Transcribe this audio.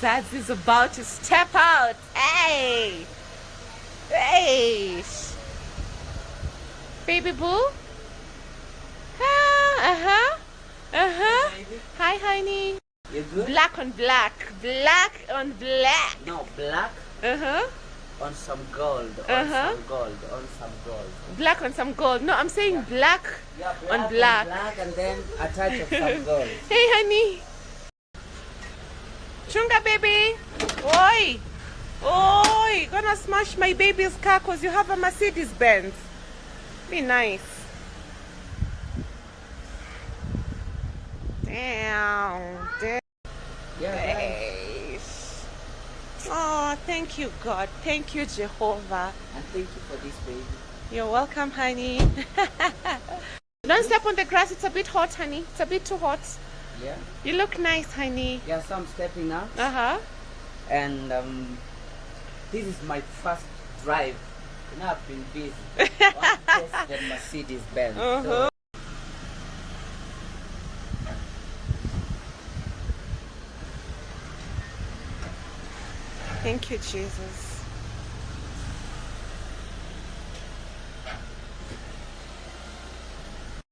Jesus is about to step out. Hey! Hey! Baby boo? Uh-huh. Uh-huh. Hi, honey. You good? Black on black. Black on black. No, black Uh-huh. on some gold. On Uh-huh. some gold. On some gold. Black on some gold. No, I'm saying black Yeah, on black. black and then a touch of some gold. Hey, honey. Chunga, baby. Oi. Oi. Gonna smash my baby's car because you have a Mercedes Benz. Be nice. Damn. Damn. Yeah, Nice. Oh, thank you, God. Thank you, Jehovah. and thank you for this, baby. You're welcome, honey. Don't step on the grass. It's a bit hot, honey. It's a bit too hot. Yeah. You look nice, honey. Yeah, so I'm stepping out. Uh-huh. And this is my first drive. You know, I've been busy. One test the Mercedes Benz. Uh-huh. Thank you, Jesus.